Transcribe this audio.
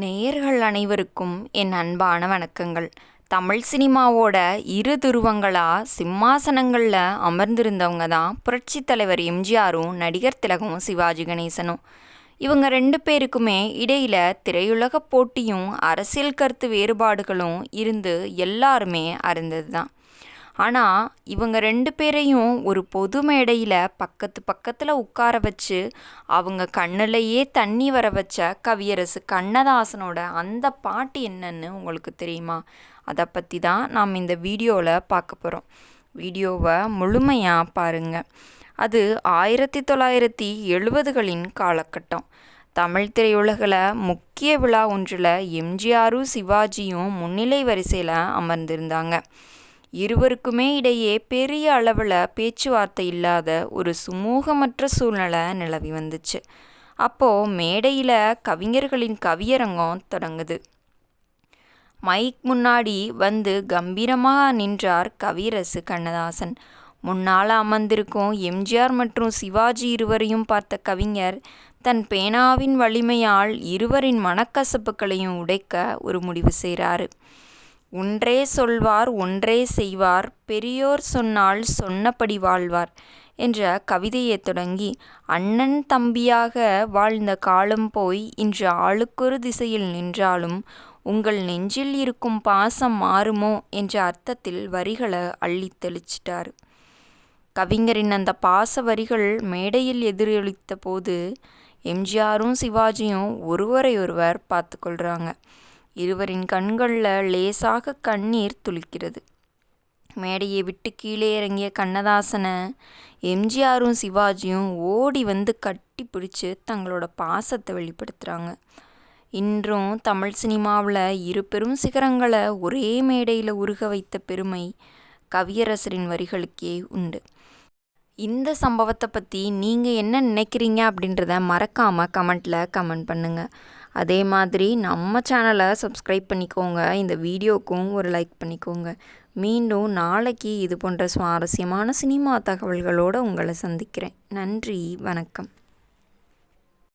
நேயர்கள் அனைவருக்கும் என் அன்பான வணக்கங்கள். தமிழ் சினிமாவோட இரு துருவங்களா சிம்மாசனங்களில் அமர்ந்திருந்தவங்க தான் புரட்சித் தலைவர் எம்ஜிஆரும் நடிகர் திலகமும் சிவாஜி கணேசனும். இவங்க ரெண்டு பேருக்குமே இடையில் திரையுலக போட்டியும் அரசியல் கருத்து வேறுபாடுகளும் இருந்து எல்லாருமே அறிந்தது தான். ஆனால் இவங்க ரெண்டு பேரையும் ஒரு பொது மேடையில் பக்கத்தில் உட்கார வச்சு அவங்க கண்ணிலேயே தண்ணி வர வச்ச கவியரசு கண்ணதாசனோட அந்த பாட்டு என்னன்னு உங்களுக்கு தெரியுமா? அதை பற்றி தான் நாம் இந்த வீடியோவில் பார்க்க போகிறோம். வீடியோவை முழுமையாக பாருங்கள். அது 1970களின் காலகட்டம். தமிழ் திரையுலகில் முக்கிய விழா ஒன்றில் எம்ஜிஆரும் சிவாஜியும் முன்னிலை வரிசையில் அமர்ந்திருந்தாங்க. இருவருக்குமே இடையே பெரிய அளவில் பேச்சுவார்த்தை இல்லாத ஒரு சுமூகமற்ற சூழ்நிலை நிலவி வந்துச்சு. அப்போது மேடையில் கவிஞர்களின் கவியரங்கம் தொடங்குது. மைக் முன்னாடி வந்து கம்பீரமாக நின்றார் கவியரசு கண்ணதாசன். முன்னால் அமர்ந்திருக்கும் எம்ஜிஆர் மற்றும் சிவாஜி இருவரையும் பார்த்த கவிஞர் தன் பேனாவின் வலிமையால் இருவரின் மனக்கசப்புகளையும் உடைக்க ஒரு முடிவு செய்கிறாரு. ஒன்றே சொல்வார் ஒன்றே செய்வார், பெரியோர் சொன்னால் சொன்னபடி வாழ்வார் என்ற கவிதையை தொடங்கி, அண்ணன் தம்பியாக வாழ்ந்த காலம் போய் இன்று ஆளுக்கொரு திசையில் நின்றாலும் உங்கள் நெஞ்சில் இருக்கும் பாசம் மாறுமோ என்ற அர்த்தத்தில் வரிகளை அள்ளி தெளிச்சிட்டார். கவிஞரின் அந்த பாச வரிகள் மேடையில் எதிரொலித்த போது எம்ஜிஆரும் சிவாஜியும் ஒருவரையொருவர் பார்த்து கொள்கிறாங்க. இருவரின் கண்களில் லேசாக கண்ணீர் துளிக்கிறது. மேடையை விட்டு கீழே இறங்கிய கண்ணதாசனை எம்ஜிஆரும் சிவாஜியும் ஓடி வந்து கட்டி பிடிச்சி தங்களோட பாசத்தை வெளிப்படுத்துகிறாங்க. இன்றும் தமிழ் சினிமாவில் இரு பெரும் சிகரங்களை ஒரே மேடையில் உருக வைத்த பெருமை கவியரசரின் வரிகளுக்கே உண்டு. இந்த சம்பவத்தை பற்றி நீங்கள் என்ன நினைக்கிறீங்க அப்படின்றத மறக்காமல் கமெண்ட் பண்ணுங்கள். அதே மாதிரி நம்ம சேனலை சப்ஸ்கிரைப் பண்ணிக்கோங்க. இந்த வீடியோக்கும் ஒரு லைக் பண்ணிக்கோங்க. மீண்டும் நாளைக்கு இது போன்ற சுவாரஸ்யமான சினிமா தகவல்களோடு உங்களை சந்திக்கிறேன். நன்றி, வணக்கம்.